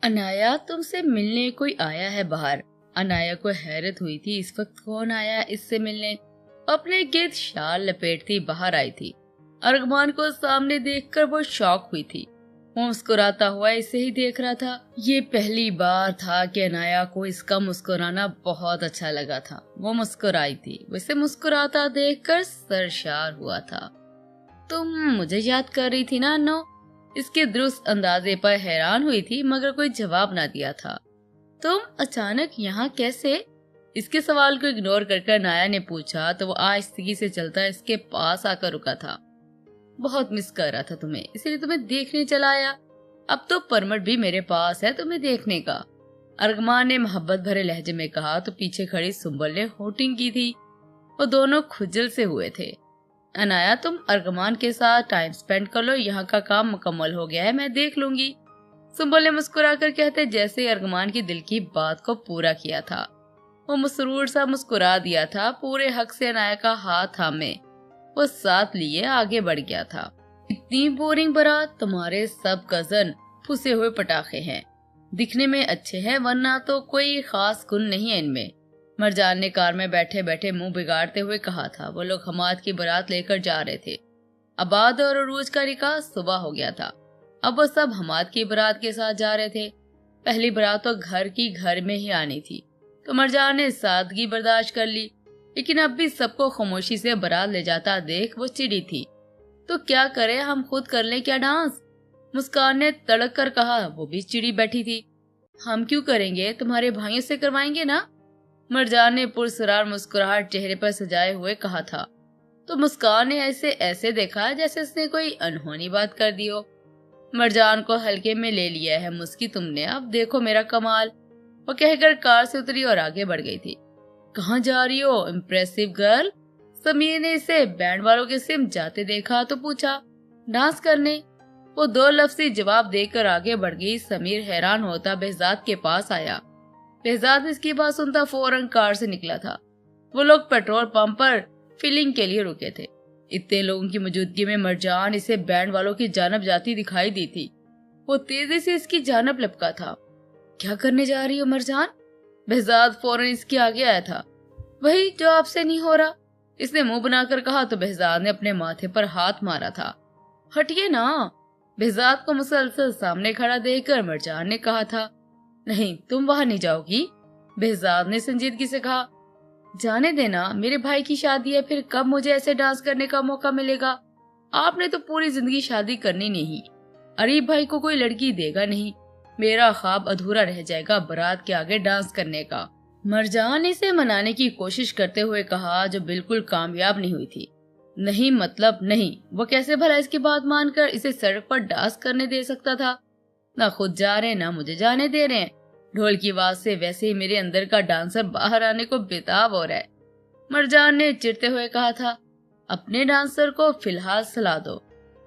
अनाया, तुमसे मिलने कोई आया है बाहर। अनाया को हैरत हुई थी, इस वक्त कौन आया इससे मिलने। अपने गिर्द शाल लपेटती बाहर आई थी। अरगमान को सामने देखकर वो शॉक हुई थी। वो मुस्कुराता हुआ इसे ही देख रहा था। ये पहली बार था कि अनाया को इसका मुस्कुराना बहुत अच्छा लगा था। वो मुस्कुराई थी। वैसे मुस्कुराता देखकर सरशार हुआ था। तुम मुझे याद कर रही थी ना अन्नो? इसके दुरुस्त अंदाजे पर हैरान हुई थी, मगर कोई जवाब ना दिया था। तुम अचानक यहाँ कैसे? इसके सवाल को इग्नोर कर नाया ने पूछा तो वो आहिस्तगी से चलता इसके पास आकर रुका था। बहुत मिस कर रहा था तुम्हें, इसलिए तुम्हें देखने चला आया। अब तो परमिट भी मेरे पास है तुम्हें देखने का, अरगमान ने मोहब्बत भरे लहजे में कहा तो पीछे खड़ी सुंबल ने होटिंग की थी। वो दोनों खुजल से हुए थे। अनाया, तुम अरगमान के साथ टाइम स्पेंड कर लो, यहाँ का काम मुकम्मल हो गया है, मैं देख लूंगी। सुंबल ने मुस्कुराकर कहते जैसे अरगमान की दिल की बात को पूरा किया था। वो मसरूर सा मुस्कुरा दिया था। पूरे हक से अनाया का हाथ थामे वो साथ लिए आगे बढ़ गया था। इतनी बोरिंग बारात, तुम्हारे सब कजन फुसे हुए पटाखे हैं, दिखने में अच्छे हैं वरना तो कोई खास गुण नहीं है इनमें। मरजान ने कार में बैठे बैठे मुंह बिगाड़ते हुए कहा था। वो लोग हमाद की बारात लेकर जा रहे थे। अबाद और अरूज का निकाह सुबह हो गया था। अब वो सब हमाद की बारात के साथ जा रहे थे। पहली बारात तो घर की घर में ही आनी थी, तो मरजान ने सादगी बर्दाश्त कर ली, लेकिन अब भी सबको खामोशी से बारात ले जाता देख वो चिड़ी थी। तो क्या करे, हम खुद कर लें क्या डांस? मुस्कान ने तड़क कर कहा। वो भी चिड़ी बैठी थी। हम क्यों करेंगे, तुम्हारे भाइयों से करवाएंगे ना? मरजान ने पुरसरार मुस्कुराहट चेहरे पर सजाए हुए कहा था। तो मुस्कान ने ऐसे ऐसे देखा जैसे उसने कोई अनहोनी बात कर दी हो। मरजान को हल्के में ले लिया है मुस्की तुमने, अब देखो मेरा कमाल। वो कहकर कार से उतरी और आगे बढ़ गई थी। कहाँ जा रही हो इम्प्रेसिव गर्ल? समीर ने इसे बैंड वालों के सिम जाते देखा तो पूछा। डांस करने। वो दो लफ्ज़ी जवाब देकर आगे बढ़ गई। समीर हैरान होता behzad के पास आया। behzad इसकी बात सुनता फौरन कार से निकला था। वो लोग पेट्रोल पंप पर फिलिंग के लिए रुके थे। इतने लोगों की मौजूदगी में मरजान इसे बैंड वालों की जानब जाती दिखाई दी थी। वो तेजी से इसकी जानब लपका था। क्या करने जा रही हो मरजान? behzad फौरन इसके आगे आया था। वही जो आपसे नहीं हो रहा, इसने मुंह बनाकर कहा तो behzad ने अपने माथे पर हाथ मारा था। हटिए ना। behzad को मुसलसल सामने खड़ा देखकर मरजान ने कहा था। नहीं, तुम वहां नहीं जाओगी, behzad ने संजीदगी से कहा। जाने देना, मेरे भाई की शादी है, फिर कब मुझे ऐसे डांस करने का मौका मिलेगा? आपने तो पूरी जिंदगी शादी करनी नहीं। अरीब भाई को कोई लड़की देगा नहीं। मेरा ख्वाब अधूरा रह जाएगा बारात के आगे डांस करने का। मरजान इसे मनाने की कोशिश करते हुए कहा, जो बिल्कुल कामयाब नहीं हुई थी। नहीं मतलब नहीं, वो कैसे भला इसकी बात मानकर इसे सड़क पर डांस करने दे सकता था? ना खुद जा रहे ना मुझे जाने दे रहे हैं। ढोल की आवाज से वैसे ही मेरे अंदर का डांसर बाहर आने को बेताब हो रहा है। मरजान ने चिढ़ते हुए कहा था। अपने डांसर को फिलहाल सलाह दो।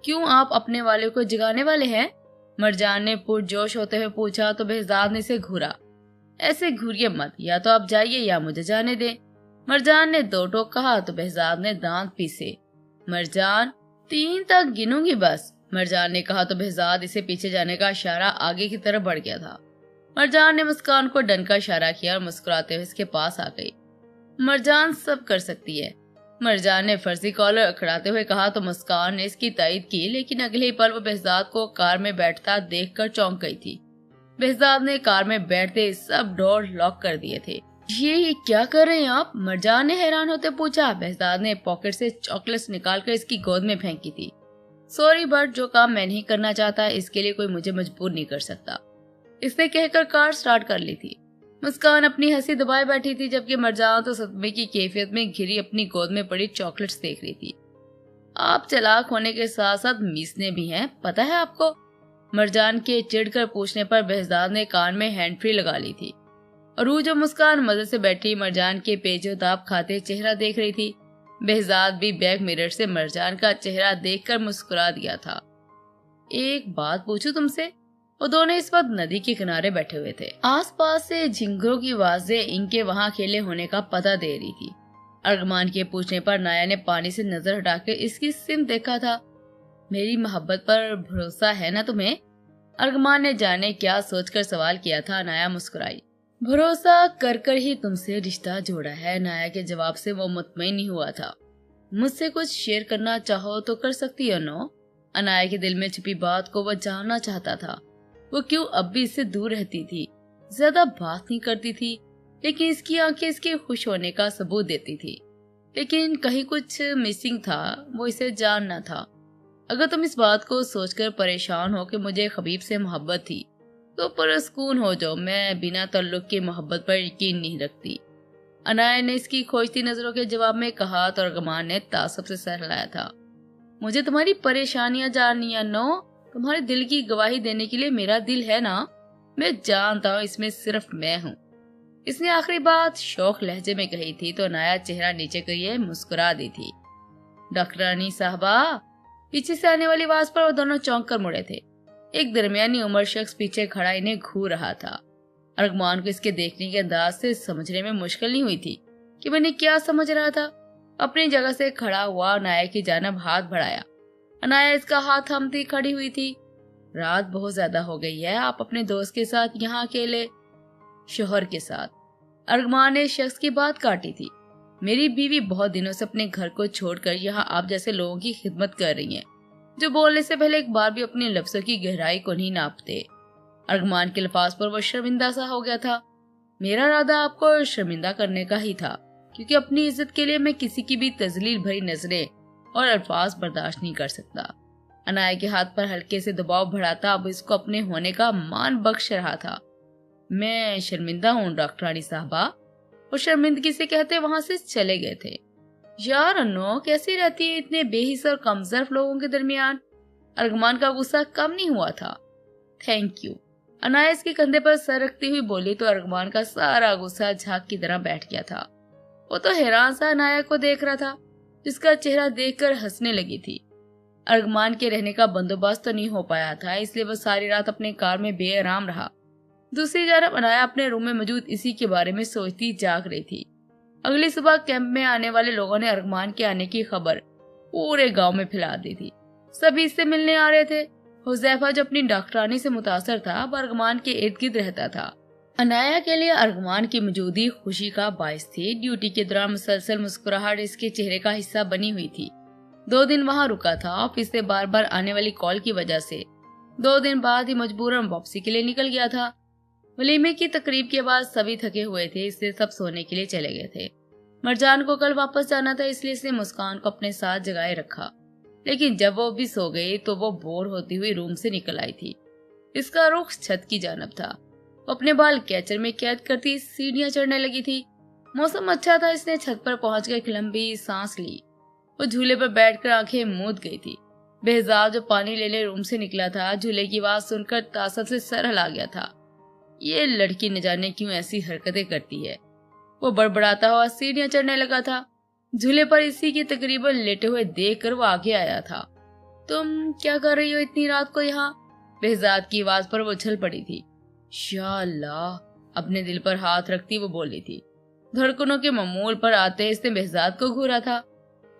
क्यों, आप अपने वाले को जगाने वाले हैं? मरजान ने पुरजोश होते हुए पूछा तो behzad ने इसे घूरा। ऐसे घूरिए मत, या तो आप जाइए या मुझे जाने दें। मरजान ने दो टोक कहा तो behzad ने दांत पीसे। मरजान, 3 तक गिनूंगी बस, मरजान ने कहा तो behzad इसे पीछे जाने का इशारा आगे की तरफ बढ़ गया था। मरजान ने मुस्कान को डन का इशारा किया और मुस्कुराते हुए इसके पास आ गई। मरजान सब कर सकती है, मरजान ने फर्जी कॉलर अखड़ाते हुए कहा तो मुस्कान ने इसकी तायद की, लेकिन अगले ही पल वो behzad को कार में बैठता देखकर चौंक गई थी। behzad ने कार में बैठते सब डोर लॉक कर दिए थे। ये क्या कर रहे हैं आप? मरजान ने हैरान होते पूछा। behzad ने पॉकेट से चॉकलेट्स निकालकर इसकी गोद में फेंकी थी। सॉरी बट जो काम मैं नहीं करना चाहता इसके लिए कोई मुझे मजबूर नहीं कर सकता, इसने कहकर कार स्टार्ट कर ली थी। मुस्कान अपनी हंसी दबाए बैठी थी, जबकि मरजान तो सदमे की कैफियत में घिरी अपनी गोद में पड़ी चॉकलेट्स देख रही थी। आप चालाक होने के साथ साथ मीसने भी हैं, पता है आपको? मरजान के चिढ़कर पूछने पर behzad ने कान में हैंड फ्री लगा ली थी। अरूज और मुस्कान मजे से बैठी मरजान के पेचोदाब खाते चेहरा देख रही थी। behzad भी बैक मिरर से मरजान का चेहरा देखकर मुस्कुरा दिया था। एक बात पूछूं तुमसे? वो दोनों इस वक्त नदी के किनारे बैठे हुए थे। आसपास से झिंगरों की आवाजें इनके वहां खेले होने का पता दे रही थी। अरगमान के पूछने पर नाया ने पानी से नजर हटाकर इसकी सिम देखा था। मेरी मोहब्बत पर भरोसा है ना तुम्हें? अर्गमान ने जाने क्या सोचकर सवाल किया था। अनाया मुस्कुराई। भरोसा कर कर ही तुमसे रिश्ता जोड़ा है। अनाया के जवाब से वो मुतमईन नहीं हुआ था। मुझसे कुछ शेयर करना चाहो तो कर सकती हो नो। अनाया के दिल में छिपी बात को वह जानना चाहता था। वो क्यों अब भी इससे दूर रहती थी, ज्यादा बात नहीं करती थी, लेकिन इसकी आंखें इसके खुश होने का सबूत देती थी। लेकिन कहीं कुछ मिसिंग था, वो इसे जानना था। अगर तुम इस बात को सोचकर परेशान हो कि मुझे खबीब से मोहब्बत थी, तो पुरस्कून हो जाओ। मैं बिना ताल्लुक की मोहब्बत पर यकीन नहीं रखती। अनाया ने इसकी खोजती नजरों के जवाब में कहा तो अर्गमान ने तासुब से सर हिलाया था। मुझे तुम्हारी परेशानियां जाननी है नो। तुम्हारे दिल की गवाही देने के लिए मेरा दिल है ना। मैं जानता हूँ इसमें सिर्फ मैं हूँ। इसने आखिरी बात शौक लहजे में कही थी तो अनाया चेहरा नीचे करिए मुस्कुरा दी थी। डॉक्टरानी साहबा। पीछे से आने वाली आवाज पर वो दोनों चौंक कर मुड़े थे। एक दरमियानी उम्र शख्स पीछे खड़ा इन्हें घूर रहा था। अर्गमान को इसके देखने के अंदाज से समझने में मुश्किल नहीं हुई थी कि मैंने क्या समझ रहा था। अपनी जगह से खड़ा हुआ अनाया की जानब हाथ बढ़ाया। अनाया इसका हाथ थामती खड़ी हुई थी। रात बहुत ज्यादा हो गई है, आप अपने दोस्त के साथ यहाँ अकेले। शोहर के साथ। अर्गमान ने शख्स की बात काटी थी। मेरी बीवी बहुत दिनों से अपने घर को छोड़कर यहाँ आप जैसे लोगों की खिदमत कर रही है, जो बोलने से पहले एक बार भी अपने लफ्जों की गहराई को नहीं नापते। अर्गमान के अल्फाज पर वो शर्मिंदा सा हो गया था। मेरा इरादा आपको शर्मिंदा करने का ही था, क्योंकि अपनी इज्जत के लिए मैं किसी की भी तजलील भरी नजरें और अल्फाज बर्दाश्त नहीं कर सकता। अनाया के हाथ पर हल्के से दबाव बढ़ाता अब इसको अपने होने का मान बख्श रहा था। मैं शर्मिंदा हूँ डॉक्टरानी साहबा। और शर्मिंदगी से कहते वहां से चले गए थे। यार अन्नो कैसी रहती है इतने बेहिस और कमजोर लोगों के दरमियान। अर्गमान का गुस्सा कम नहीं हुआ था। Thank you. अनाया इसके कंधे पर सर रखती हुई बोली तो अर्गमान का सारा गुस्सा झाग की तरह बैठ गया था। वो तो हैरान सा अनाया को देख रहा था, जिसका चेहरा देखकर हंसने लगी थी। अर्गमान के रहने का बंदोबस्त तो नहीं हो पाया था, इसलिए वह सारी रात अपने कार में बेआराम रहा। दूसरी तरफ अनाया अपने रूम में मौजूद इसी के बारे में सोचती जाग रही थी। अगली सुबह कैंप में आने वाले लोगों ने अर्गमान के आने की खबर पूरे गांव में फैला दी थी। सभी इससे मिलने आ रहे थे। हुज़ैफा जो अपनी डॉक्टरानी से मुतासर था, अब अर्गमान के इर्द गिर्द रहता था। अनाया के लिए अर्गमान की मौजूदगी खुशी का बायस थी। ड्यूटी के दौरान मुसलसल मुस्कुराहट इसके चेहरे का हिस्सा बनी हुई थी। 2 दिन वहाँ रुका था। ऑफिस से बार बार आने वाली कॉल की वजह से 2 दिन बाद ही मजबूरन वापसी के लिए निकल गया था। वलीमे की तकरीब के बाद सभी थके हुए थे, इसलिए सब सोने के लिए चले गए थे। मरजान को कल वापस जाना था, इसलिए इसने मुस्कान को अपने साथ जगाए रखा। लेकिन जब वो भी सो गई तो वो बोर होती हुई रूम से निकल आई थी। इसका रुख छत की जानब था। वो अपने बाल कैचर में कैद करती सीढ़ियां चढ़ने लगी थी। मौसम अच्छा था, इसने छत पर पहुंचकर एक लंबी सांस ली। वो झूले पर बैठकर आंखें मूंद गई थी। बेहजाद जो पानी लेने रूम से निकला था, झूले की आवाज सुनकर तासब से सर हिला गया था। ये लड़की न जाने क्यों ऐसी हरकतें करती है। वो बड़बड़ाता हुआ सीढ़ियां चढ़ने लगा था। झूले पर इसी के तकरीबन लेटे हुए देखकर वो आगे आया था। तुम क्या कर रही हो इतनी रात को यहाँ? बेहजाद की आवाज पर वो उछल पड़ी थी। या अल्लाह, अपने दिल पर हाथ रखती वो बोली थी। धड़कनों के मामूल पर आते इसने बेहजाद को घूरा था।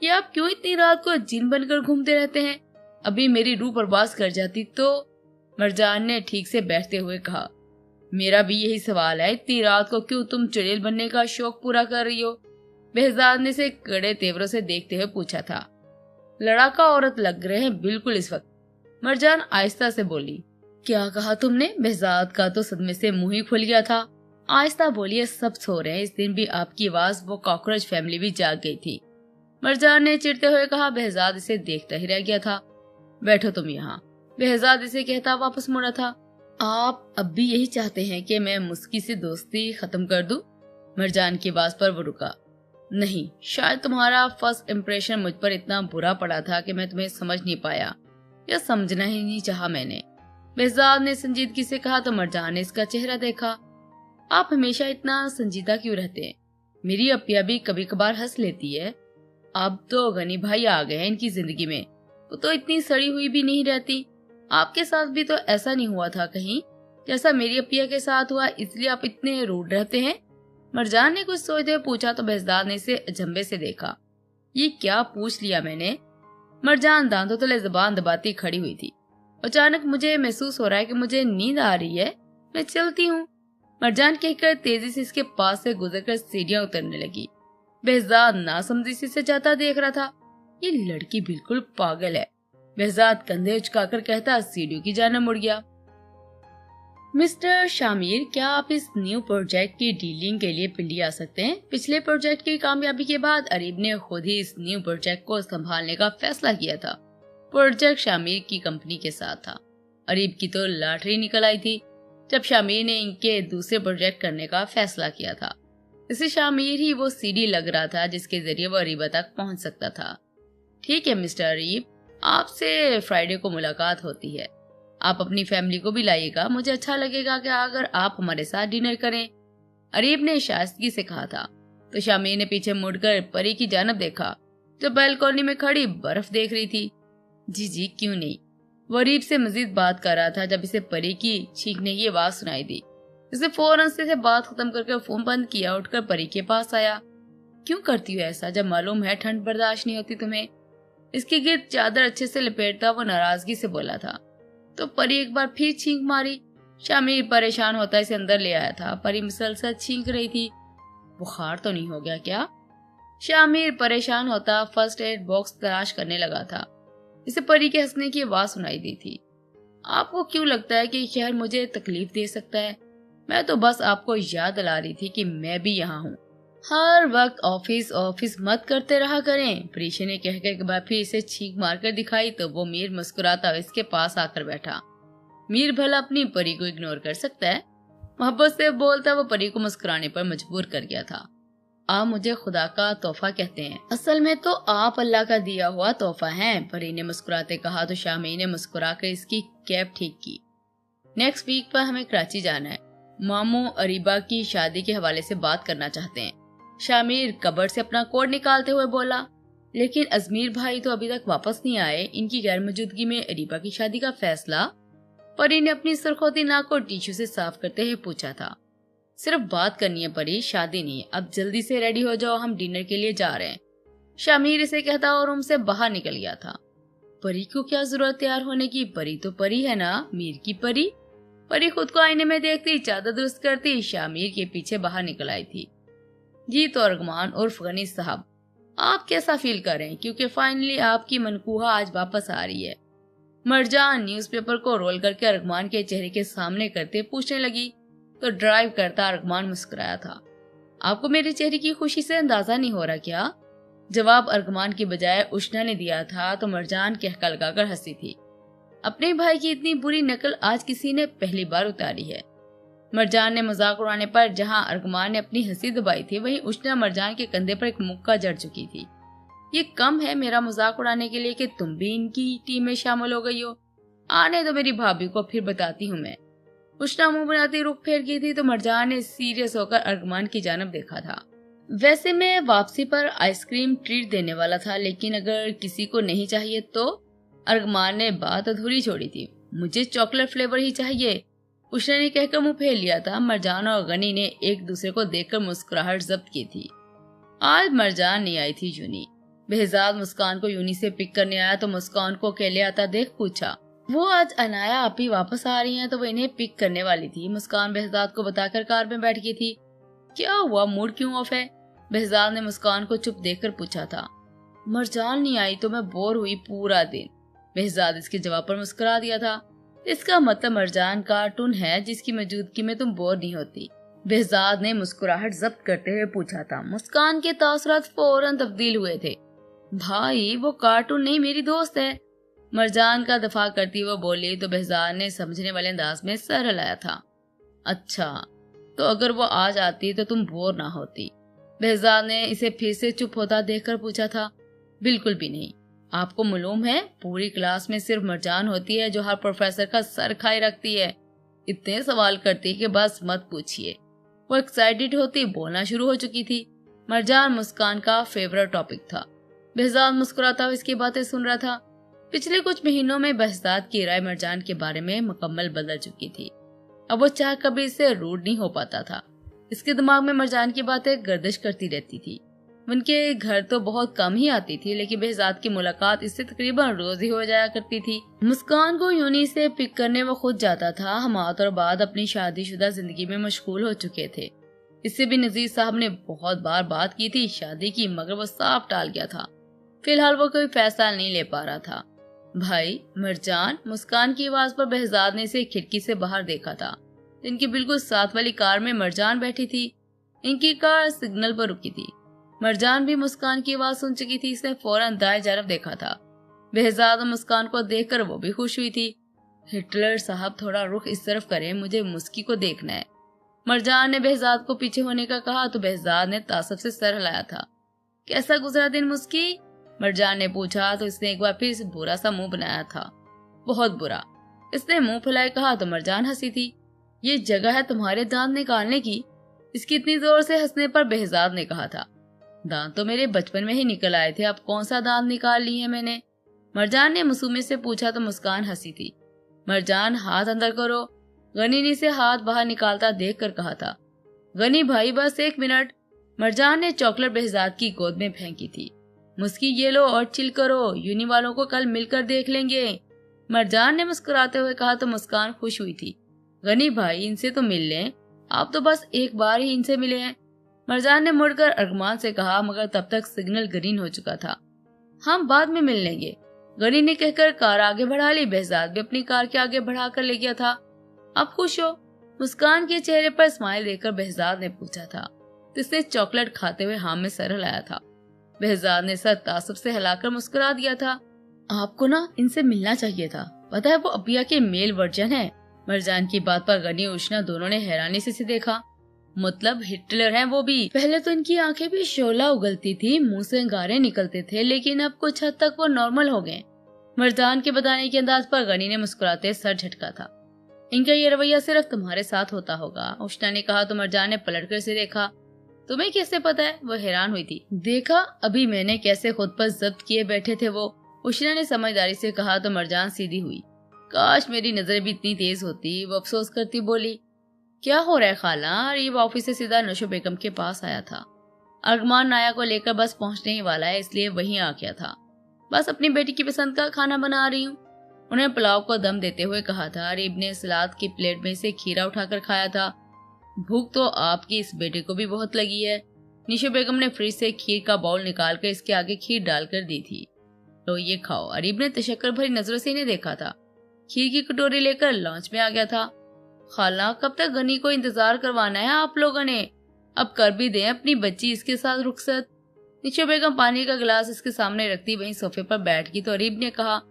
ये आप क्यों इतनी रात को जिन बनकर घूमते रहते हैं? अभी मेरी रूह बर्बाद कर जाती तो। मरजान ने ठीक से बैठते हुए कहा। मेरा भी यही सवाल है, इतनी रात को क्यों तुम चुड़ैल बनने का शौक पूरा कर रही हो? बेहजाद ने से कड़े तेवरों से देखते हुए पूछा था। लड़ाका औरत लग रहे हैं बिल्कुल इस वक्त। मरजान आहिस्ता से बोली। क्या कहा तुमने? बेहजाद का तो सदमे से मुंह ही खुल गया था। आहिस्ता बोलिए, सब सो रहे हैं। इस दिन भी आपकी आवाज वो कॉकरोच फैमिली भी जाग गई थी। मरजान ने चिढ़ते हुए कहा। बेहजाद इसे देखता ही रह गया था। बैठो तुम यहाँ, बेहजाद इसे कहता वापस मुड़ा था। आप अब भी यही चाहते हैं कि मैं मुस्की से दोस्ती खत्म कर दूं? मरजान की आवाज पर वो रुका। नहीं, शायद तुम्हारा फर्स्ट इम्प्रेशन मुझ पर इतना बुरा पड़ा था कि मैं तुम्हें समझ नहीं पाया या समझना ही नहीं चाहा मैंने। बेहजाद ने संजीदगी से कहा तो मरजान ने इसका चेहरा देखा। आप हमेशा इतना संजीदा क्यों रहते हैं? मेरी अपिया भी कभी कभार हंस लेती है। अब तो गनी भाई आ गए हैं इनकी जिंदगी में, वो तो इतनी सड़ी हुई भी नहीं रहती। आपके साथ भी तो ऐसा नहीं हुआ था कहीं जैसा मेरी अपिया के साथ हुआ, इसलिए आप इतने रूड रहते हैं? मरजान ने कुछ सोचते हुए पूछा तो बेहजाद ने इसे अजंबे से देखा। ये क्या पूछ लिया मैंने? मरजान दांतों तले जुबान दबाती खड़ी हुई थी। अचानक मुझे महसूस हो रहा है कि मुझे नींद आ रही है, मैं चलती हूँ। मरजान कहकर तेजी से इसके पास से गुजरकर सीढ़ियां उतरने लगी। बेहजाद नासमझी से जाता देख रहा था। ये लड़की बिल्कुल पागल है। बेहजाद कंधे उचकाकर कहता सीढ़ियों की जाने मुड़ गया। मिस्टर शामिर, क्या आप इस न्यू प्रोजेक्ट की डीलिंग के लिए पिंडी आ सकते हैं? पिछले प्रोजेक्ट की कामयाबी के बाद अरीब ने खुद ही इस न्यू प्रोजेक्ट को संभालने का फैसला किया था। प्रोजेक्ट शामिर की कंपनी के साथ था। अरीब की तो लॉटरी निकल आई थी जब शामिर ने इनके दूसरे प्रोजेक्ट करने का फैसला किया था। इसे शामिर ही वो सीढ़ी लग रहा था जिसके जरिए वो अरीबा तक पहुंच सकता था। ठीक है मिस्टर अरीब, आपसे फ्राइडे को मुलाकात होती है। आप अपनी फैमिली को भी लाइएगा। मुझे अच्छा लगेगा कि अगर आप हमारे साथ डिनर करें, अरीब ने शाइस्तगी से कहा था। तो शामिर ने पीछे मुड़कर परी की जानब देखा जो बैल्कनी में खड़ी बर्फ देख रही थी। जी क्यों नहीं। वो अरीब से मजीद बात कर रहा था जब इसे परी की चीखने की आवाज सुनाई दी। इसे फौरन से बात खत्म करके फोन बंद किया, उठकर परी के पास आया। क्यों करती हो ऐसा जब मालूम है ठंड बर्दाश्त नहीं होती तुम्हें? इसके गिर्द चादर अच्छे से लपेटता वो नाराजगी से बोला था। तो परी एक बार फिर छींक मारी। शामिर परेशान होता इसे अंदर ले आया था। परी मुसलसल छींक रही थी। बुखार तो नहीं हो गया क्या? शामिर परेशान होता फर्स्ट एड बॉक्स तलाश करने लगा था। इसे परी के हंसने की आवाज सुनाई दी थी। आपको क्यों लगता है कि शहर मुझे तकलीफ दे सकता है? मैं तो बस आपको याद दिला रही थी कि मैं भी यहाँ हूँ। हर वक्त ऑफिस ऑफिस मत करते रहा करें। प्रीशा ने कहकर एक बार फिर इसे छींक मारकर दिखाई तो वो मीर मुस्कुराता इसके पास आकर बैठा। मीर भला अपनी परी को इग्नोर कर सकता है? मोहब्बत से बोलता वो परी को मुस्कुराने पर मजबूर कर गया था। आप मुझे खुदा का तोहफा कहते हैं, असल में तो आप अल्लाह का दिया हुआ तोहफा हैं, परी ने मुस्कुराते कहा। तो शामी ने मुस्कुराकर इसकी कैप ठीक की। नेक्स्ट वीक पर हमें कराची जाना है। मामू अरीबा की शादी के हवाले से बात करना चाहते हैं। शामिर कबर्ड से अपना कोट निकालते हुए बोला। लेकिन अजमीर भाई तो अभी तक वापस नहीं आए। इनकी गैर मौजूदगी में अरीबा की शादी का फैसला? परी ने अपनी सुरखोती नाक को टिश्यू से साफ करते हुए पूछा था। सिर्फ बात करनी है परी, शादी नहीं। अब जल्दी से रेडी हो जाओ, हम डिनर के लिए जा रहे हैं। शामिर इसे कहता और रूम से बाहर निकल गया था। परी को क्या जरूरत तैयार होने की? परी तो परी है ना, मीर की परी। परी खुद को आईने में देखती, चादर दुरुस्त करती शामिर के पीछे बाहर निकल आई थी। जी तो अरगमान उर्फ गनी साहब, आप कैसा फील कर रहे हैं? क्योंकि फाइनली आपकी मनकूहा आज वापस आ रही है। मरजान न्यूज़पेपर को रोल करके अरगमान के चेहरे के सामने करते पूछने लगी। तो ड्राइव करता अरगमान मुस्कुराया था। आपको मेरे चेहरे की खुशी से अंदाजा नहीं हो रहा क्या? जवाब अरगमान की बजाय उष्णा ने दिया था। तो मरजान कहका लगाकर हंसी थी। अपने भाई की इतनी बुरी नकल आज किसी ने पहली बार उतारी है। मरजान ने मजाक उड़ाने पर जहां अरगमान ने अपनी हंसी दबाई थी, वहीं उष्णा मरजान के कंधे पर एक मुक्का जड़ चुकी थी। ये कम है मेरा मजाक उड़ाने के लिए कि तुम भी इनकी टीम में शामिल हो गई हो। आने तो मेरी भाभी को, फिर बताती हूँ मैं। उष्णा मुंह बनाती रुख फेर गई थी। तो मरजान ने सीरियस होकर अरगमान की जानब देखा था। वैसे मैं वापसी पर आइसक्रीम ट्रीट देने वाला था, लेकिन अगर किसी को नहीं चाहिए तो? अरगमान ने बात अधूरी छोड़ी थी। मुझे चॉकलेट फ्लेवर ही चाहिए, उष्णा ने कहकर मुंह फेर लिया था। मरजान और गनी ने एक दूसरे को देखकर मुस्कुराहट जब्त की थी। आज मरजान नहीं आई थी यूनी। बेहजाद मुस्कान को यूनी से पिक करने आया तो मुस्कान को अकेले आता देख पूछा, वो आज अनाया आप ही वापस आ रही हैं? तो वो इन्हें पिक करने वाली थी। मुस्कान बेहजाद को बताकर कार में बैठ गई थी। क्या हुआ, मूड क्यों ऑफ है? बेहजाद ने मुस्कान को चुप देखकर पूछा था। मरजान नहीं आई तो मैं बोर हुई पूरा दिन। बेहजाद इसके जवाब पर मुस्कुरा दिया था। इसका मतलब मरजान कार्टून है जिसकी मौजूदगी में तुम बोर नहीं होती। बेहजाद ने मुस्कुराहट जब्त करते हुए पूछा था। मुस्कान के तासुरात फौरन तब्दील हुए थे। भाई वो कार्टून नहीं, मेरी दोस्त है। मरजान का दफा करती हुए बोली। तो बेहजाद ने समझने वाले अंदाज में सर हिलाया था। अच्छा, तो अगर वो आज आती तो तुम बोर ना होती? बेहजाद ने इसे फिर से चुप होता देखकर पूछा था। बिल्कुल भी नहीं। आपको मालूम है पूरी क्लास में सिर्फ मरजान होती है जो हर प्रोफेसर का सर खाए रखती है। इतने सवाल करती है कि बस मत पूछिए। वो एक्साइटेड होती, बोलना शुरू हो चुकी थी। मरजान मुस्कान का फेवरेट टॉपिक था। बेहजाद मुस्कुराता हुआ इसकी बातें सुन रहा था। पिछले कुछ महीनों में बेहजाद की राय मरजान के बारे में मुकम्मल बदल चुकी थी। अब वो चाह कभी इससे रूड नहीं हो पाता था। इसके दिमाग में मरजान की बातें गर्दिश करती रहती थी। उनके घर तो बहुत कम ही आती थी, लेकिन behज़ाद की मुलाकात इससे तकरीबन रोज ही हो जाया करती थी। मुस्कान को यूनी से पिक करने वो खुद जाता था। हमाद और बाद अपनी शादीशुदा जिंदगी में मशगूल हो चुके थे। इससे भी नजीर साहब ने बहुत बार बात की थी शादी की, मगर वो साफ टाल गया था। फिलहाल वो कोई फैसला नहीं ले पा रहा था। भाई मरजान, मुस्कान की आवाज पर behज़ाद ने इसे खिड़की से बाहर देखा था। इनकी बिल्कुल साथ वाली कार में मरजान बैठी थी। इनकी कार सिग्नल पर रुकी थी। मरजान भी मुस्कान की आवाज सुन चुकी थी। इसने फौरन दाएं तरफ देखा था। behज़ाद और मुस्कान को देखकर वो भी खुश हुई थी। हिटलर साहब थोड़ा रुख इस तरफ करें, मुझे मुस्की को देखना है। मरजान ने behज़ाद को पीछे होने का कहा तो behज़ाद ने तासब से सर हिलाया था। कैसा गुजरा दिन मुस्की? मरजान ने पूछा तो इसने एक बार फिर बुरा सा मुंह बनाया था। बहुत बुरा। इसने मुंह फुलाए कहा तो मरजान हंसी थी। ये जगह है तुम्हारे दांत निकालने की? इसकी इतनी जोर से हंसने पर behज़ाद ने कहा था, दांत तो मेरे बचपन में ही निकल आए थे, अब कौन सा दांत निकाल ली है मैंने? मरजान ने मासूमियत से पूछा तो मुस्कान हंसी थी। मरजान, हाथ अंदर करो। गनी ने इसे हाथ बाहर निकालता देख कर कहा था। गनी भाई बस 1 मिनट। मरजान ने चॉकलेट behज़ाद की गोद में फेंकी थी। मुस्की ये लो और चिल करो, यूनी वालों को कल मिलकर देख लेंगे। मरजान ने मुस्कुराते हुए कहा तो मुस्कान खुश हुई थी। गनी भाई, इनसे तो मिल लें, आप तो बस एक बार ही इनसे मिले हैं। मरजान ने मुड़कर अरगमान से कहा, मगर तब तक सिग्नल ग्रीन हो चुका था। हम बाद में मिल लेंगे। गनी ने कहकर कार आगे बढ़ा ली। behज़ाद भी अपनी कार के आगे बढ़ा कर ले गया था। अब खुश हो? मुस्कान के चेहरे पर स्माइल देखकर behज़ाद ने पूछा था। इसने चॉकलेट खाते हुए हाँ में सर हिलाया था। behज़ाद ने सर तासुब से हिलाकर मुस्कुरा दिया था। आपको ना इनसे मिलना चाहिए था, पता है वो अबिया के मेल वर्जन है। मरजान की बात पर गनी और उष्णा दोनों ने हैरानी से देखा। मतलब हिटलर हैं वो भी? पहले तो इनकी आंखें भी शोला उगलती थी, मुंह से अंगारे निकलते थे, लेकिन अब कुछ हद तक वो नॉर्मल हो गए। मरजान के बताने के अंदाज पर गनी ने मुस्कुराते सर झटका था। इनका ये रवैया सिर्फ तुम्हारे साथ होता होगा, उष्णा ने कहा तो मरजान ने पलटकर से देखा। तुम्हें कैसे पता है? वो हैरान हुई थी। देखा अभी मैंने कैसे खुद पर जब्त किए बैठे थे वो, उष्णा ने समझदारी से कहा तो मरजान सीधी हुई। काश मेरी नजर भी इतनी तेज होती, वो अफसोस करती बोली। क्या हो रहा है खाला? अरीब ऑफिस से सीधा नशो बेगम के पास आया था। अरगमान नाया को लेकर बस पहुंचने ही वाला है, इसलिए वहीं आ गया था। बस अपनी बेटी की पसंद का खाना बना रही हूँ, उन्हें पुलाव को दम देते हुए कहा था। अरीब ने सलाद की प्लेट में से खीरा उठाकर खाया था। भूख तो आपकी इस बेटे को भी बहुत लगी है। निशो बेगम ने फ्रिज से खीर का बाउल निकालकर इसके आगे खीर डालकर दी थी। तो ये खाओ। अरीब ने तशक्कर भरी नजरों से इन्हें देखा था। खीर की कटोरी लेकर लॉन्च में आ गया था। खाला कब तक गनी को इंतजार करवाना है आप लोगों ने? अब कर भी दें अपनी बच्ची इसके साथ रुखसत। निशो बेगम पानी का गिलास इसके सामने रखती वहीं सोफे पर बैठ गई तो अरीब ने कहा,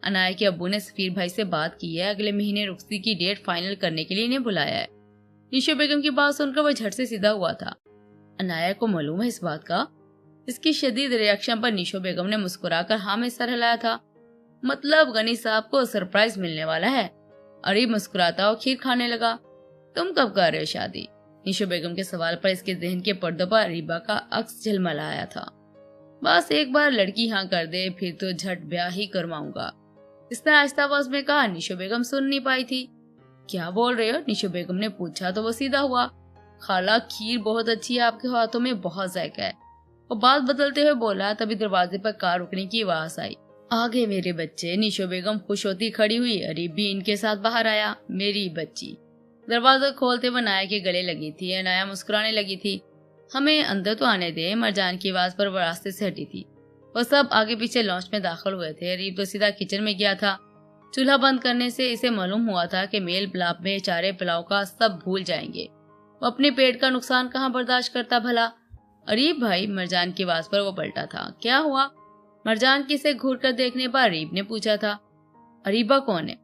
अनाया के अब्बू ने सफीर भाई से बात की है, अगले महीने रुखसती की डेट फाइनल करने के लिए इन्हें बुलाया है। निशो बेगम की बात सुनकर वह झट से सीधा हुआ था। अनाया को मालूम है इस बात का? इसकी शदीद रिएक्शन पर निशो बेगम ने मुस्कुराकर हाँ में सर हिलाया था। मतलब गनी साहब को सरप्राइज मिलने वाला है। अरीब मुस्कुराता और खीर खाने लगा। तुम कब कर रहे हो शादी? निशो बेगम के सवाल पर इसके जहन के पर्दों पर अरीबा का अक्स झलमलाया था। बस एक बार लड़की हाँ कर दे फिर तो झट ब्याह ही करवाऊंगा, इसने आहिस्ता आवाज में कहा। निशो बेगम सुन नहीं पाई थी। क्या बोल रहे हो? निशो बेगम ने पूछा तो वो सीधा हुआ। खाला खीर बहुत अच्छी है, आपके हाथों में बहुत जायका है। वो बात बदलते हुए बोला। तभी दरवाजे पर कार रुकने की आवाज आई। आगे मेरे बच्चे। निशो बेगम खुश होती खड़ी हुई। अरीब भी इनके साथ बाहर आया। मेरी बच्ची। दरवाजा खोलते वो नाया के गले लगी थी। नाया मुस्कुराने लगी थी। हमें अंदर तो आने दे। मरजान की आवाज पर वो रास्ते से हटी थी। वो सब आगे पीछे लॉन्च में दाखिल हुए थे। अरीब तो सीधा किचन में गया था। चूल्हा बंद करने से इसे मालूम हुआ था कि मेल मिलाप में चारे पुलाव का सब भूल जाएंगे। वो अपने पेट का नुकसान कहाँ बर्दाश्त करता भला। अरीब भाई, मरजान की आवाज पर वो पलटा था। क्या हुआ? मरजान की से घूर कर देखने पर अरीब ने पूछा था। अरीबा कौन है?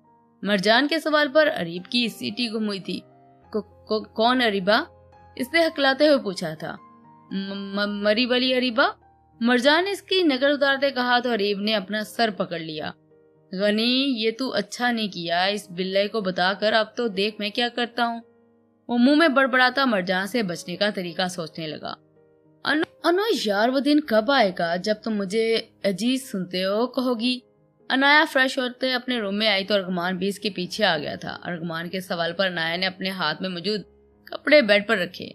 मरजान के सवाल पर अरीब की सीटी गुम हुई थी। कौन अरीबा? इसने हकलाते हुए पूछा था। मरी वाली अरीबा? मरजान ने इसकी नजर उतारते कहा तो अरीब ने अपना सर पकड़ लिया। गनी, ये तू अच्छा नहीं किया इस बिल्ले को बताकर। अब तो देख मैं क्या करता हूँ। वो मुंह में बड़बड़ाता मरजान से बचने का तरीका सोचने लगा। अनु यार, वो दिन कब आएगा जब तुम मुझे अजीज सुनते हो कहोगी? अनाया फ्रेश होते अपने रूम में आई तो अरगमान भी इसके पीछे आ गया था। अरगमान के सवाल पर अनाया ने अपने हाथ में मौजूद कपड़े बेड पर रखे।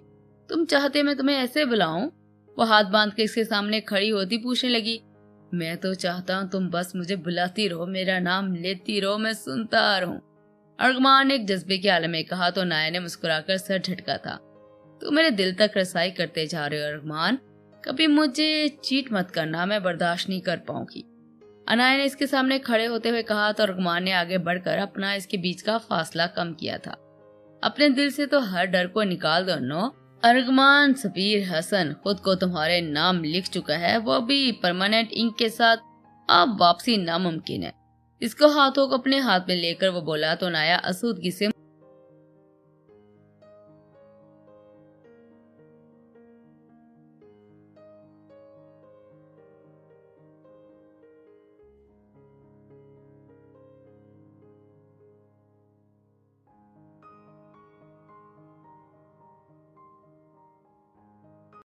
तुम चाहते मैं तुम्हें ऐसे बुलाऊं? वो हाथ बांध के इसके सामने खड़ी होती पूछने लगी, मैं तो चाहता हूँ तुम बस मुझे बुलाती रहो, मेरा नाम लेती रहो, मैं सुनता रहूं। अर्गमान ने एक जज्बे के आलम में कहा तो नाया ने मुस्कुराकर सर झटका था। तुम मेरे दिल तक रसाई करते जा रहे हो अर्गमान, कभी मुझे चीट मत करना, मैं बर्दाश्त नहीं कर पाऊंगी। अनाया ने इसके सामने खड़े होते हुए कहा तो अर्गमान ने आगे बढ़कर अपना इसके बीच का फासला कम किया था। अपने दिल से तो हर डर को निकाल दो नो। अर्गमान सबीर हसन खुद को तुम्हारे नाम लिख चुका है, वो भी परमानेंट इंक के साथ। अब वापसी नामुमकिन है। इसको हाथों को अपने हाथ में लेकर वो बोला तो नाया आसूदगी से